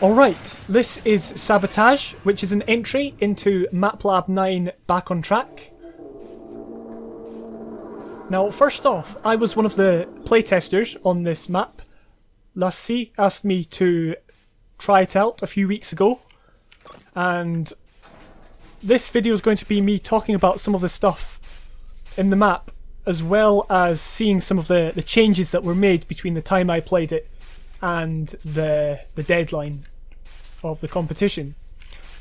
Alright, this is Sabotage, which is an entry into MapLab 9 Back on Track. Now, first off, I was one of the playtesters on this map. Lassie asked me to try it out a few weeks ago, and this video is going to be me talking about some of the stuff in the map, as well as seeing some of the changes that were made between the time I played it and the deadline of the competition.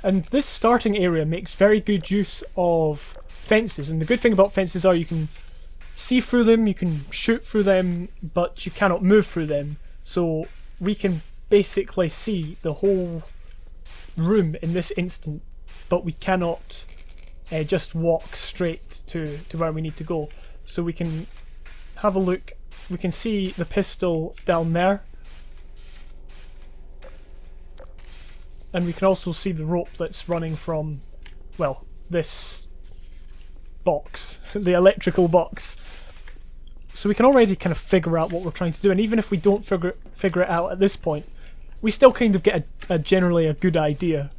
And this starting area makes very good use of fences, and the good thing about fences are you can see through them, you can shoot through them, but you cannot move through them. So we can basically see the whole room in this instant, but we cannot just walk straight to where we need to go. So we can have a look, we can see the pistol down there, and we can also see the rope that's running from, well, this box, the electrical box. So we can already kind of figure out what we're trying to do, and even if we don't figure it out at this point, we still kind of get generally a good idea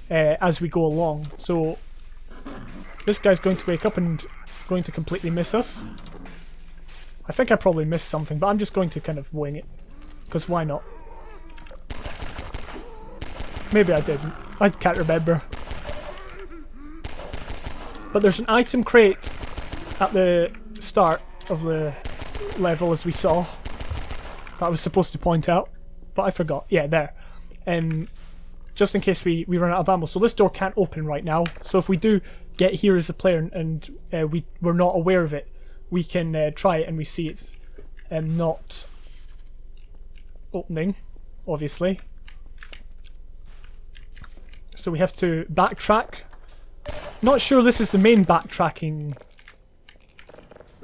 as we go along. So this guy's going to wake up and going to completely miss us. I think I probably missed something, but I'm just going to kind of wing it, because why not? Maybe I didn't. I can't remember. But there's an item crate at the start of the level, as we saw, that I was supposed to point out, but I forgot. Yeah, there. Just in case we run out of ammo. So this door can't open right now, so if we do get here as a player and we're not aware of it, we can try it and we see it's not opening, obviously. So we have to backtrack. Not sure this is the main backtracking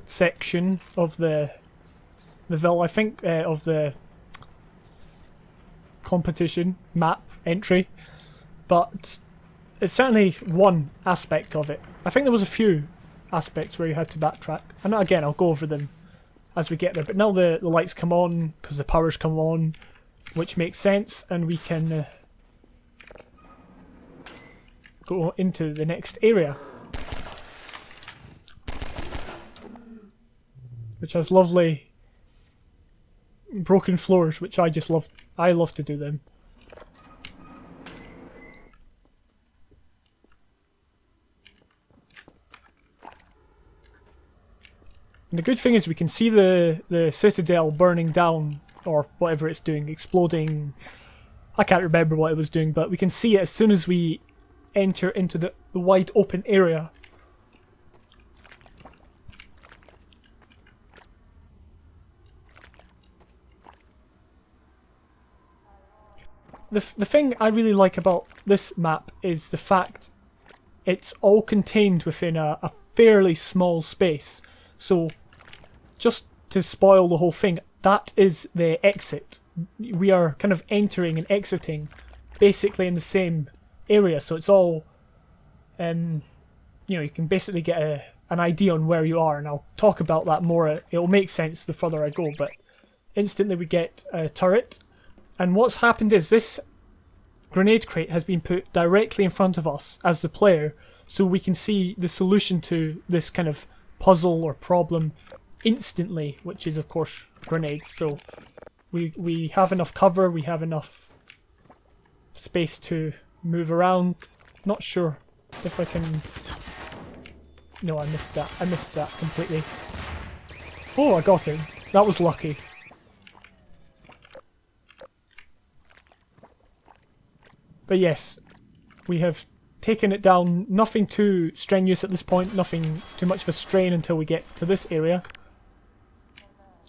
section of the Ville, I think, of the competition map entry, but it's certainly one aspect of it. I think there was a few aspects where you had to backtrack, and again I'll go over them as we get there, but now the lights come on because the power's come on, which makes sense, and we can go into the next area, which has lovely broken floors, which I just love. I love to do them. And the good thing is we can see the citadel burning down, or whatever it's doing, exploding. I can't remember what it was doing, but we can see it as soon as we enter into the wide open area. The thing I really like about this map is the fact it's all contained within a fairly small space. So just to spoil the whole thing, that is the exit. We are kind of entering and exiting basically in the same area, so it's all you can basically get an idea on where you are, and I'll talk about that more. It'll make sense the further I go, but instantly we get a turret, and what's happened is this grenade crate has been put directly in front of us as the player, so we can see the solution to this kind of puzzle or problem instantly, which is of course grenades. So we have enough cover, we have enough space to move around. Not sure if I can... No, I missed that. I missed that completely. Oh, I got him. That was lucky. But yes, we have taken it down. Nothing too strenuous at this point. Nothing too much of a strain until we get to this area.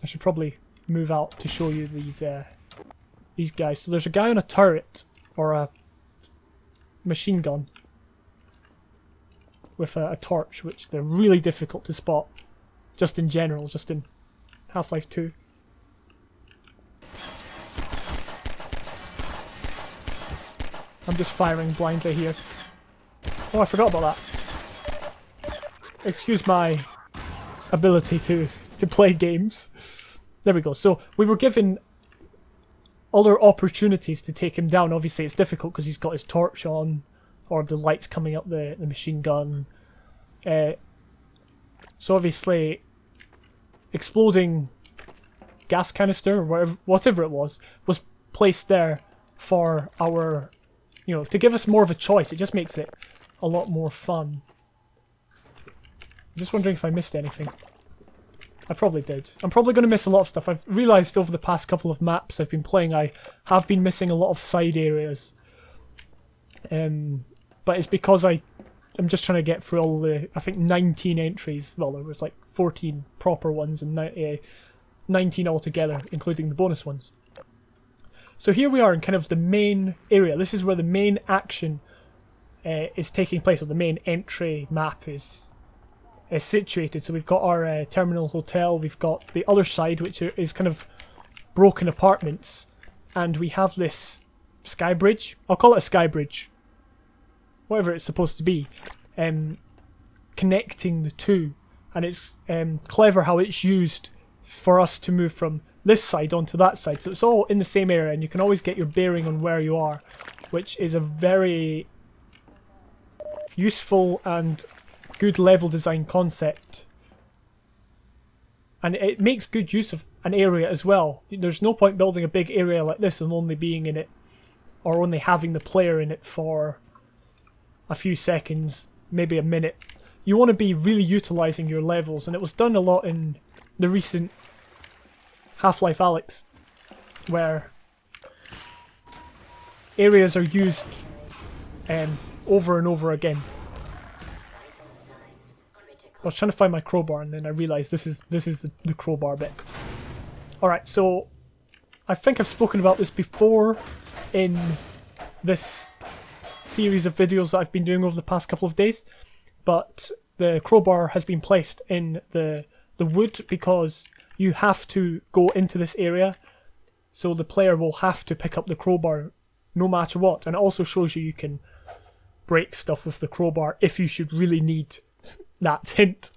I should probably move out to show you these guys. So there's a guy on a turret, or a machine gun, with a torch, which they're really difficult to spot, just in general, just in Half-Life 2. I'm just firing blindly here. Oh, I forgot about that. Excuse my ability to play games. There we go. So we were given other opportunities to take him down. Obviously, it's difficult because he's got his torch on, or the lights coming up the machine gun. So obviously, exploding gas canister or whatever it was placed there for our, to give us more of a choice. It just makes it a lot more fun. I'm just wondering if I missed anything. I probably did. I'm probably going to miss a lot of stuff. I've realised over the past couple of maps I've been playing, I have been missing a lot of side areas. But it's because I'm just trying to get through all the, I think 19 entries. Well, there was like 14 proper ones and 19 altogether, including the bonus ones. So here we are in kind of the main area. This is where the main action is taking place, or the main entry map is situated. So we've got our terminal hotel, we've got the other side, which is kind of broken apartments, and we have this sky bridge. I'll call it a sky bridge, whatever it's supposed to be, connecting the two. And it's clever how it's used for us to move from this side onto that side. So it's all in the same area, and you can always get your bearing on where you are, which is a very useful and good level design concept. And it makes good use of an area as well. There's no point building a big area like this and only being in it, or only having the player in it for a few seconds, maybe a minute. You want to be really utilising your levels, and it was done a lot in the recent Half-Life Alyx, where areas are used over and over again. I was trying to find my crowbar, and then I realised this is the crowbar bit. Alright, so I think I've spoken about this before in this series of videos that I've been doing over the past couple of days, but the crowbar has been placed in the wood because you have to go into this area, so the player will have to pick up the crowbar no matter what. And it also shows you can break stuff with the crowbar if you should really need that hint.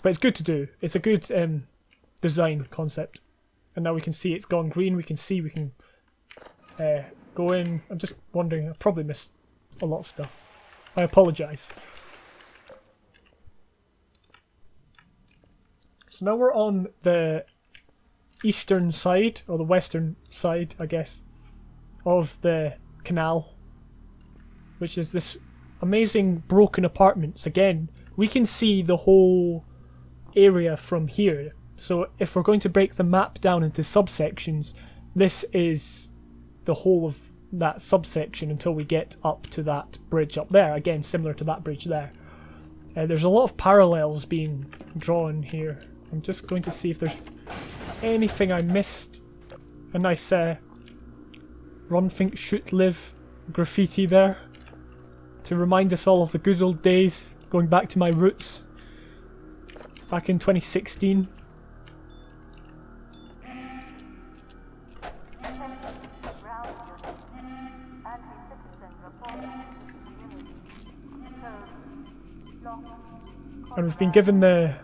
But it's good to do. It's a good design concept. And now we can see it's gone green. We can see we can go in. I'm just wondering, I probably missed a lot of stuff. I apologise. So now we're on the eastern side, or the western side, I guess, of the canal, which is this amazing broken apartments. Again, we can see the whole area from here. So if we're going to break the map down into subsections, this is the whole of that subsection until we get up to that bridge up there. Again, similar to that bridge there. There's a lot of parallels being drawn here. I'm just going to see if there's anything I missed. A nice run, think, shoot, live graffiti there to remind us all of the good old days, going back to my roots back in 2016. And we've been given the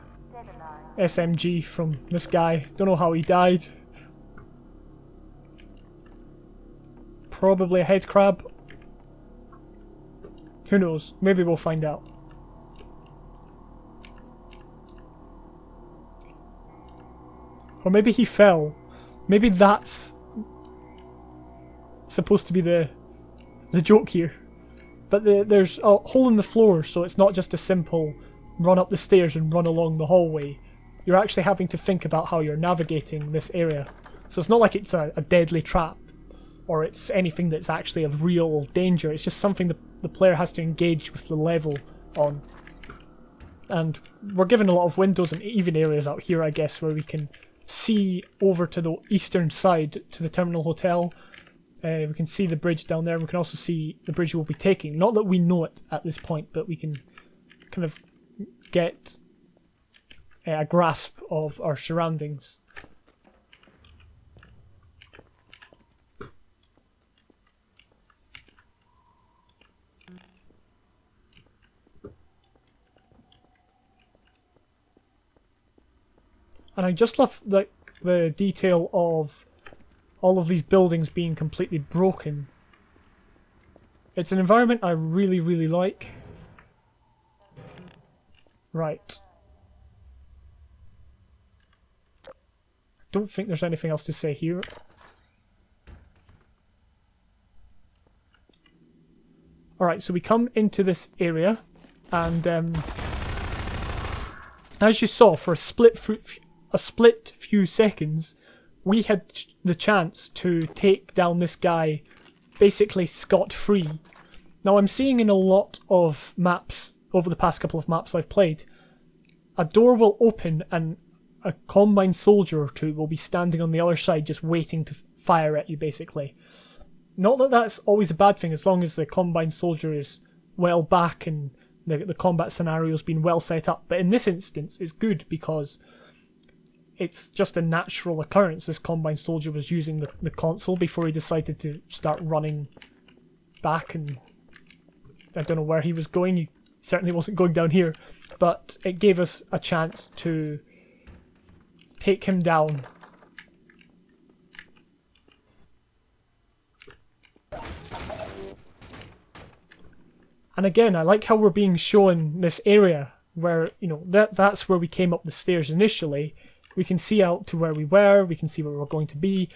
SMG from this guy. Don't know how he died. Probably a head crab. Who knows? Maybe we'll find out. Or maybe he fell. Maybe that's supposed to be the joke here. But there's a hole in the floor, so it's not just a simple run up the stairs and run along the hallway. You're actually having to think about how you're navigating this area. So it's not like it's a deadly trap, or it's anything that's actually of real danger. It's just something the player has to engage with the level on. And we're given a lot of windows and even areas out here, I guess, where we can see over to the eastern side to the terminal hotel. We can see the bridge down there. We can also see the bridge we'll be taking. Not that we know it at this point, but we can kind of get a grasp of our surroundings. And I just love the detail of all of these buildings being completely broken. It's an environment I really, really like. Right. Don't think there's anything else to say here. Alright, so we come into this area, and as you saw, for a split few seconds, we had the chance to take down this guy basically scot-free. Now I'm seeing in a lot of maps, over the past couple of maps I've played, a door will open and a combined soldier or two will be standing on the other side just waiting to fire at you, basically. Not that that's always a bad thing, as long as the combined soldier is well back and the combat scenario's been well set up. But in this instance, it's good because it's just a natural occurrence. This combined soldier was using the console before he decided to start running back, and I don't know where he was going. He certainly wasn't going down here, but it gave us a chance to take him down. And again, I like how we're being shown this area where, you know, that's where we came up the stairs initially. We can see out to where we were, we can see where we're going to be.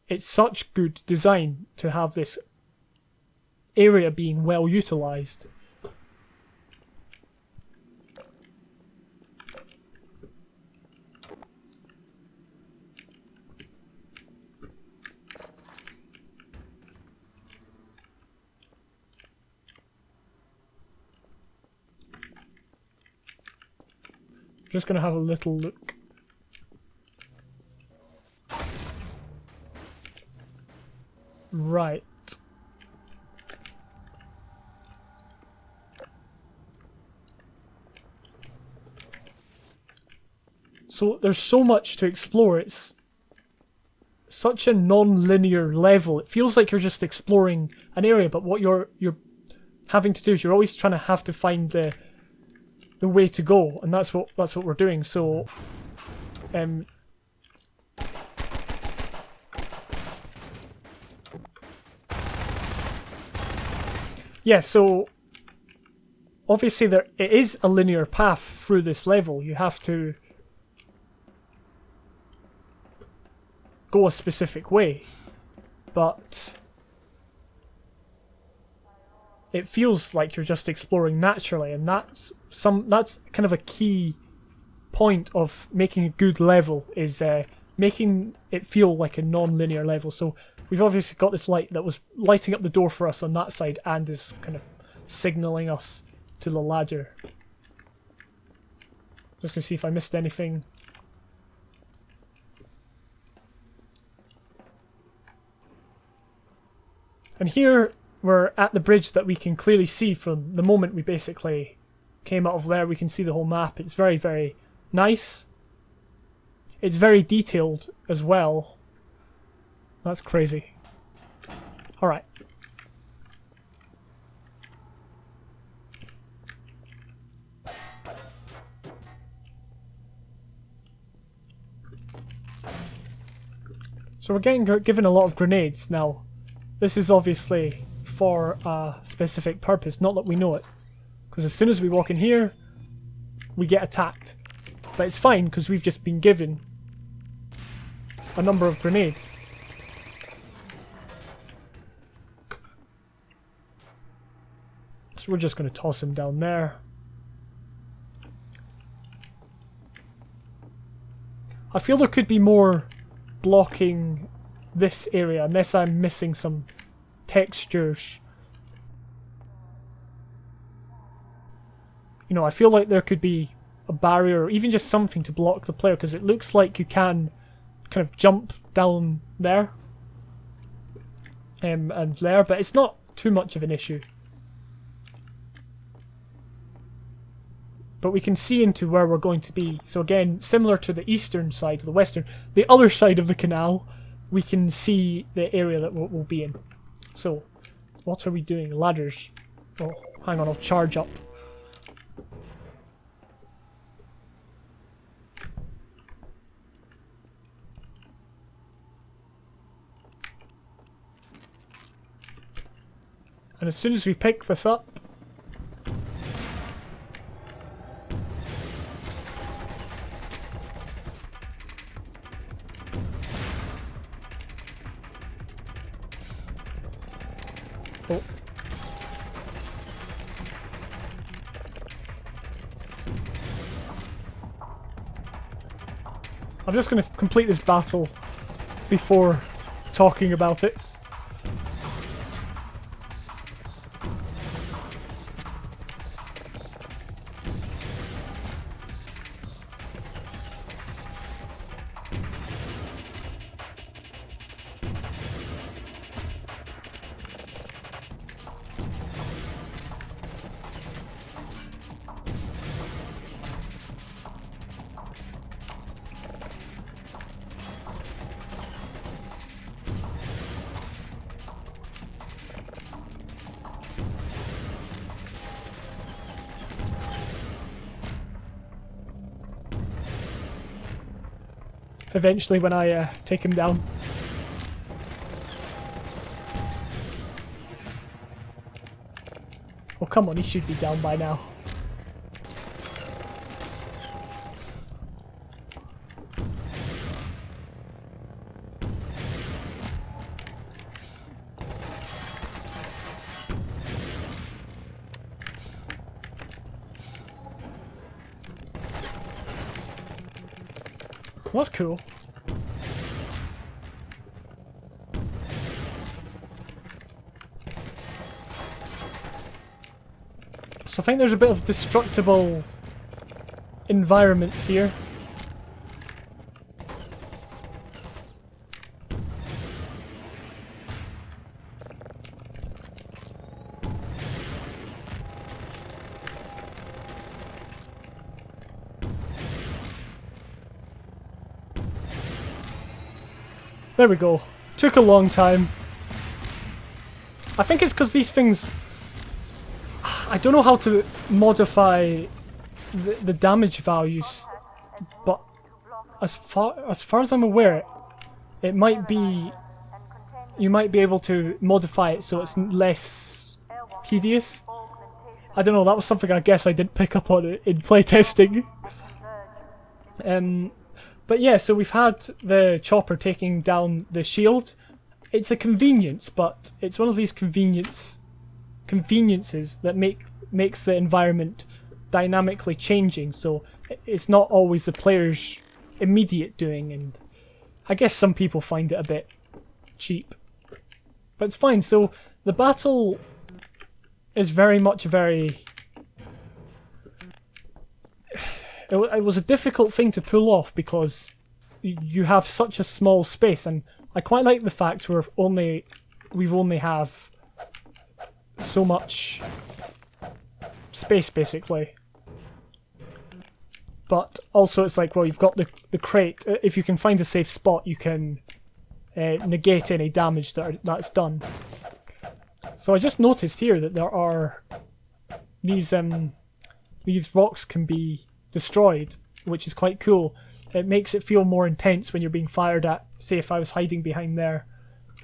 It's such good design to have this area being well utilised. Just going to have a little look. Right. So there's so much to explore. It's such a non-linear level. It feels like you're just exploring an area, but what you're having to do is you're always trying to have to find the way to go, and that's what we're doing. So yeah, so obviously it is a linear path through this level. You have to go a specific way, but it feels like you're just exploring naturally, and that's kind of a key point of making a good level, is making it feel like a non-linear level. So we've obviously got this light that was lighting up the door for us on that side and is kind of signalling us to the ladder. Just gonna see if I missed anything. And here we're at the bridge that we can clearly see from the moment we basically came out of there. We can see the whole map. It's very, very nice. It's very detailed as well. That's crazy. Alright. So we're getting given a lot of grenades. Now, this is obviously for a specific purpose, not that we know it. Because as soon as we walk in here, we get attacked. But it's fine, because we've just been given a number of grenades. So we're just going to toss him down there. I feel there could be more blocking this area, unless I'm missing some textures. You know, I feel like there could be a barrier or even just something to block the player, because it looks like you can kind of jump down there and there, but it's not too much of an issue. But we can see into where we're going to be. So again, similar to the eastern side, to the western, the other side of the canal, we can see the area that we'll be in. So, what are we doing? Ladders. Oh, hang on, I'll charge up. And as soon as we pick this up, oh. I'm just going to complete this battle before talking about it. Eventually when I take him down. Oh come on, he should be down by now. Well, that's cool. So I think there's a bit of destructible environments here. There we go. Took a long time. I think it's because these things... I don't know how to modify the damage values, but as far as I'm aware, it might be... You might be able to modify it so it's less tedious. I don't know, that was something I guess I didn't pick up on in playtesting. But yeah, so we've had the chopper taking down the shield. It's a convenience, but it's one of these conveniences that makes the environment dynamically changing. So it's not always the player's immediate doing, and I guess some people find it a bit cheap. But it's fine. So the battle is very much It was a difficult thing to pull off because you have such a small space, and I quite like the fact we've only have so much space basically. But also it's like, well, you've got the crate. If you can find a safe spot, you can negate any damage that's done. So I just noticed here that there are these rocks can be destroyed, which is quite cool. It makes it feel more intense when you're being fired at. Say if I was hiding behind there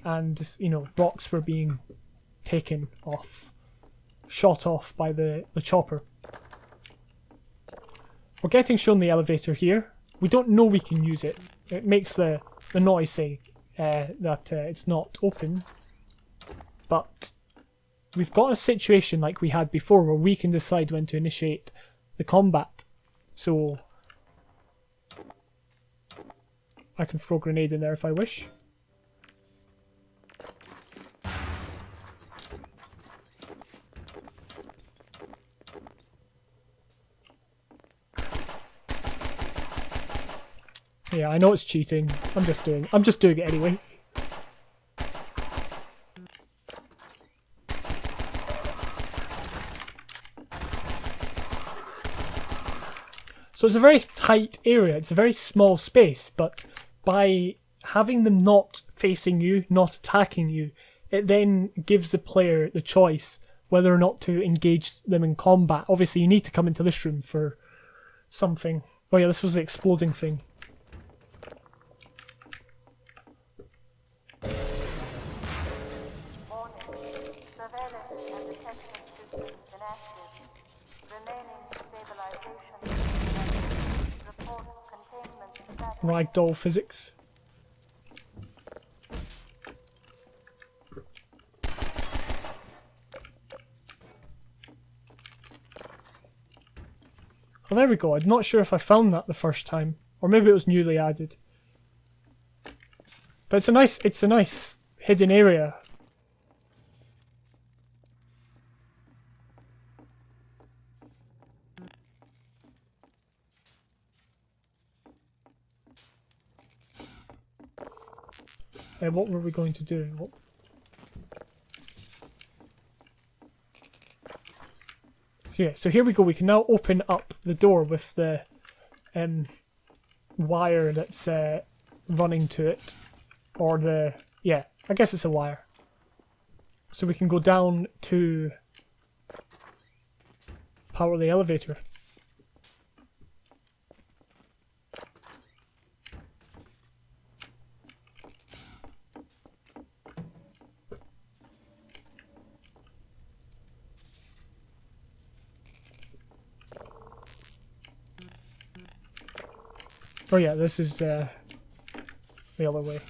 and, you know, rocks were being taken off, shot off by the chopper. We're getting shown the elevator here. We don't know we can use it. It makes the noise say that it's not open. But we've got a situation like we had before where we can decide when to initiate the combat. So I can throw a grenade in there if I wish. Yeah, I know it's cheating. I'm just doing it anyway. So it's a very tight area, it's a very small space, but by having them not facing you, not attacking you, it then gives the player the choice whether or not to engage them in combat. Obviously you need to come into this room for something. Oh yeah, this was the exploding thing. Ragdoll physics. Well, there we go. I'm not sure if I found that the first time, or maybe it was newly added. But it's a nice hidden area. What were we going to do? Yeah, so here we go. We can now open up the door with the wire that's running to it. Or the... yeah, I guess it's a wire. So we can go down to power the elevator. Oh yeah, this is the other way.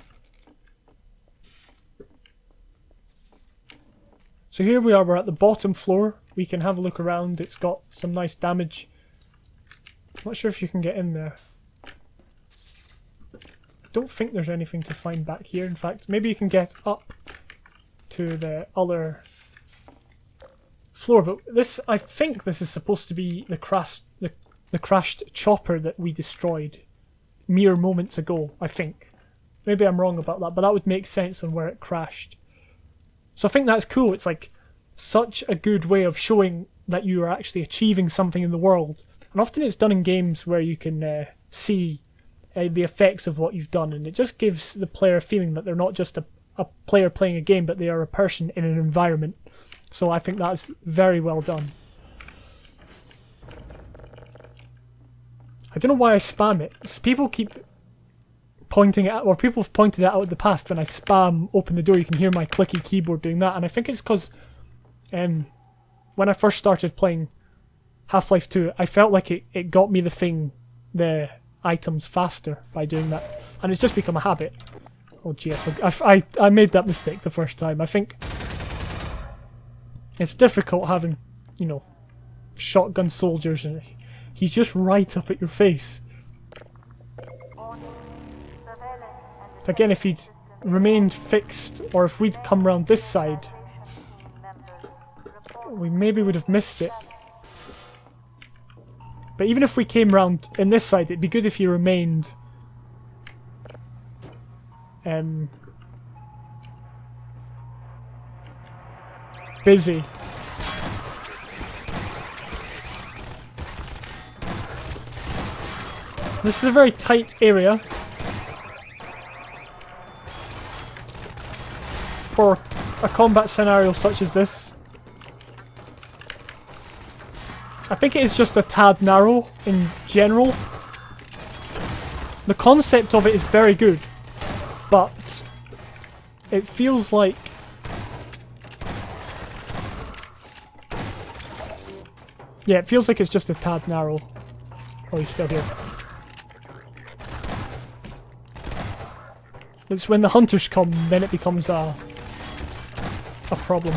So here we are, we're at the bottom floor. We can have a look around. It's got some nice damage. I'm not sure if you can get in there. I don't think there's anything to find back here. In fact, maybe you can get up to the other floor. But this, I think this is supposed to be the crashed chopper that we destroyed mere moments ago, I think. Maybe I'm wrong about that, but that would make sense on where it crashed. So I think that's cool. It's like such a good way of showing that you are actually achieving something in the world. And often it's done in games where you can see the effects of what you've done, and it just gives the player a feeling that they're not just a player playing a game, but they are a person in an environment. So I think that's very well done. I don't know why I spam it. People keep pointing it out, or people have pointed it out in the past when I spam open the door. You can hear my clicky keyboard doing that, and I think it's because when I first started playing Half-Life 2, I felt like it got me the items faster by doing that, and it's just become a habit. Oh gee, I made that mistake the first time. I think it's difficult having, you know, shotgun soldiers and he's just right up at your face. Again, if he'd remained fixed, or if we'd come round this side, we maybe would have missed it. But even if we came round in this side, it'd be good if he remained busy. This is a very tight area for a combat scenario such as this. I think it is just a tad narrow in general. The concept of it is very good, but it feels like it feels like it's just a tad narrow. Oh, he's still here. It's when the hunters come, then it becomes a problem.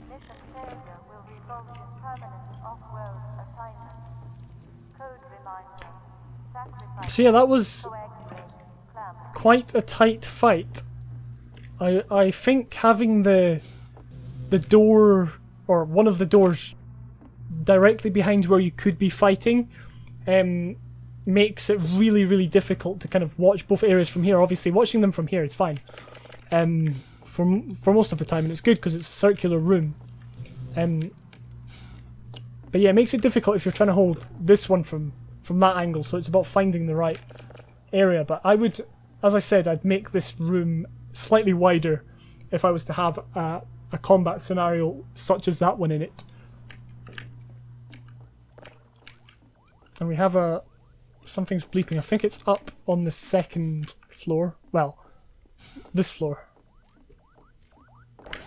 Mission failure will result in permanent off-world assignment. Code reminder. Sacrifice. So yeah, that was Coagulate. Clamp. quite a tight fight. I think having the door, or one of the doors directly behind where you could be fighting, makes it really, really difficult to kind of watch both areas from here. Obviously, watching them from here is fine, for most of the time, and it's good because it's a circular room. But yeah, it makes it difficult if you're trying to hold this one from that angle, so it's about finding the right area. But I would, as I said, I'd make this room slightly wider if I was to have a combat scenario such as that one in it. And we have something's bleeping. I think it's up on the second floor. Well, this floor.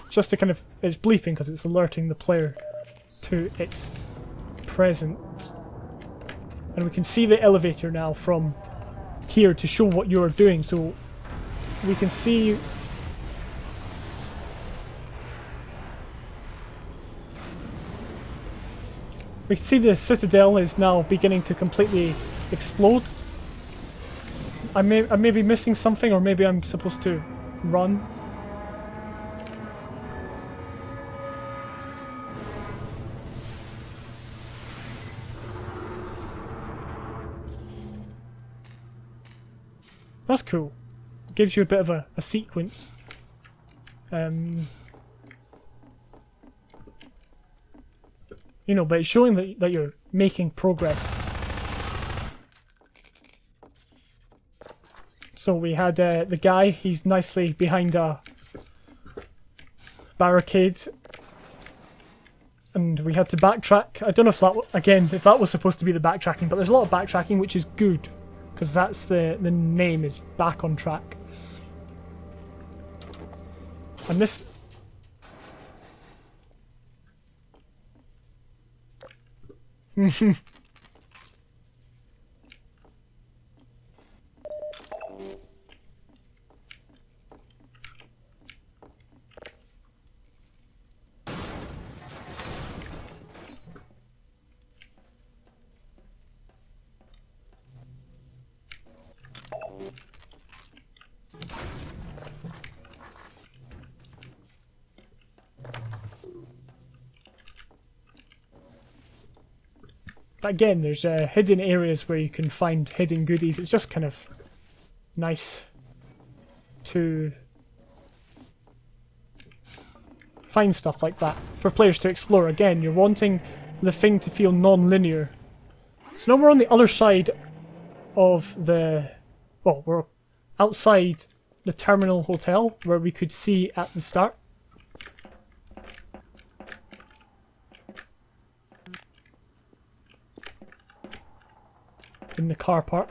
Just to kind of, it's bleeping because it's alerting the player to its present. And we can see the elevator now from here to show what you're doing. So we can see the citadel is now beginning to completely explode. I may be missing something, or maybe I'm supposed to run. That's cool. Gives you a bit of a sequence. You know, but it's showing that you're making progress. So we had the guy, he's nicely behind a barricade. And we had to backtrack. I don't know if that, again, if that was supposed to be the backtracking, but there's a lot of backtracking, which is good. Because that's the name, is back on track. And this... But again, there's hidden areas where you can find hidden goodies. It's just kind of nice to find stuff like that for players to explore. Again, you're wanting the thing to feel non-linear. So now we're on the other side of the... Well, we're outside the Terminal Hotel, where we could see at the start. In the car park.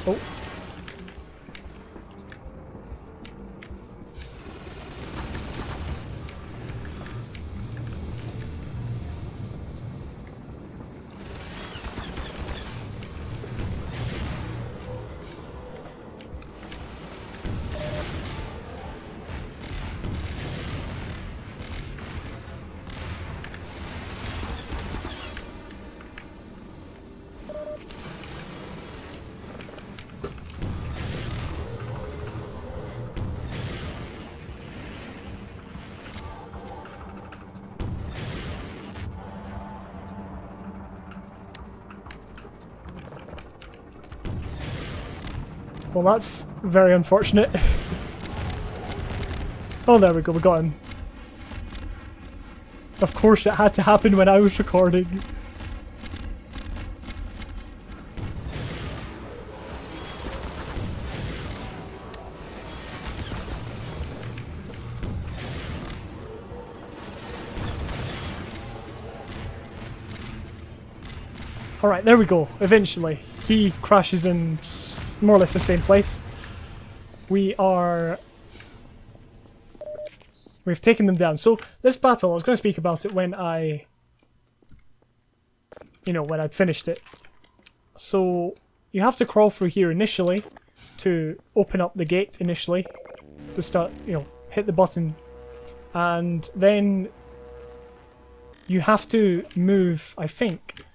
Oh. Well, that's very unfortunate. Oh, there we go, we got him. Of course, it had to happen when I was recording. Alright, there we go. Eventually. He crashes in more or less the same place. We've taken them down. So, this battle, I was going to speak about it when when I'd finished it. So, you have to crawl through here initially to open up the gate initially. To start, hit the button. And then you have to move, I think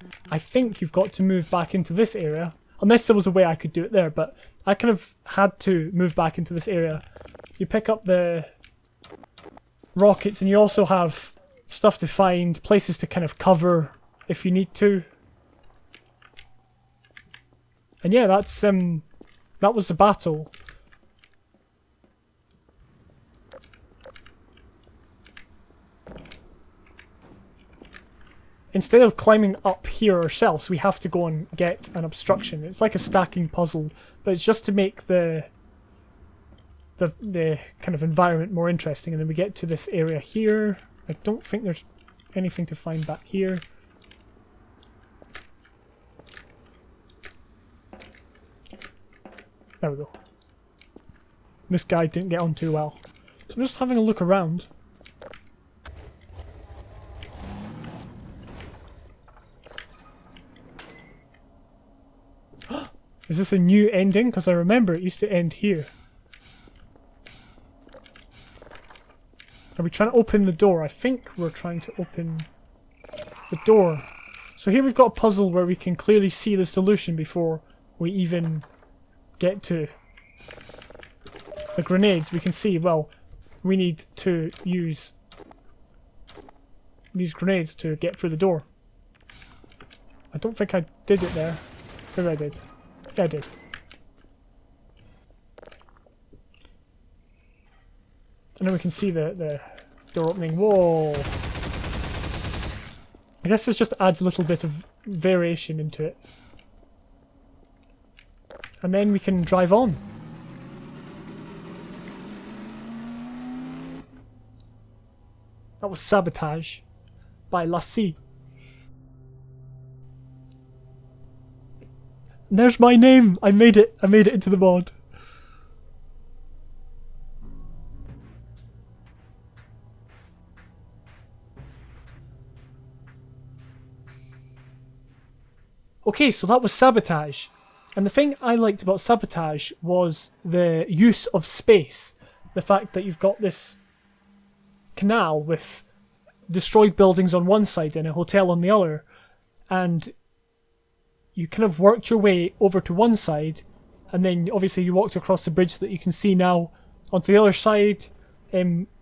you've got to move back into this area. Unless there was a way I could do it there, but I kind of had to move back into this area. You pick up the rockets and you also have stuff to find, places to kind of cover if you need to. And yeah, that was the battle. Instead of climbing up here ourselves, we have to go and get an obstruction. It's like a stacking puzzle, but it's just to make the kind of environment more interesting. And then we get to this area here. I don't think there's anything to find back here. There we go. This guy didn't get on too well. So I'm just having a look around. Is this a new ending? Because I remember it used to end here. Are we trying to open the door? I think we're trying to open the door. So here we've got a puzzle where we can clearly see the solution before we even get to the grenades. We can see, well, we need to use these grenades to get through the door. I don't think I did it there. Maybe I did. Yeah, I did. And then we can see the door opening. Whoa! I guess this just adds a little bit of variation into it. And then we can drive on. That was Sabotage by Lassie. And there's my name! I made it into the mod. Okay, so that was Sabotage. And the thing I liked about Sabotage was the use of space. The fact that you've got this canal with destroyed buildings on one side and a hotel on the other. And you kind of worked your way over to one side, and then obviously you walked across the bridge that you can see now onto the other side.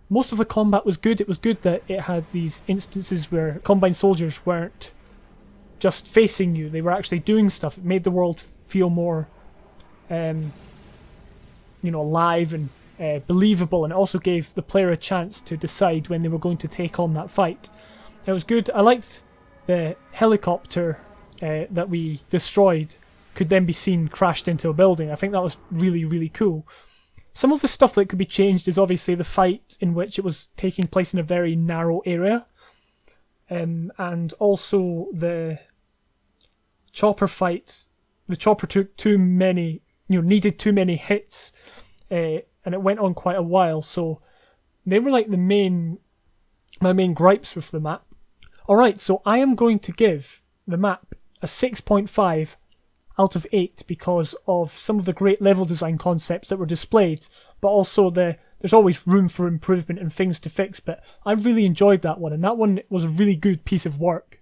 Most of the combat was good. It was good that it had these instances where Combine soldiers weren't just facing you, they were actually doing stuff. It made the world feel more alive and believable, and it also gave the player a chance to decide when they were going to take on that fight. It was good. I liked the helicopter that we destroyed could then be seen crashed into a building. I think that was really, really cool. Some of the stuff that could be changed is obviously the fight, in which it was taking place in a very narrow area. And also the chopper fight. The chopper took too many, needed too many hits, and it went on quite a while. So they were like my main gripes with the map. Alright, so I am going to give the map a 6.5 out of 8 because of some of the great level design concepts that were displayed, but also there's always room for improvement and things to fix. But I really enjoyed that one, and that one was a really good piece of work.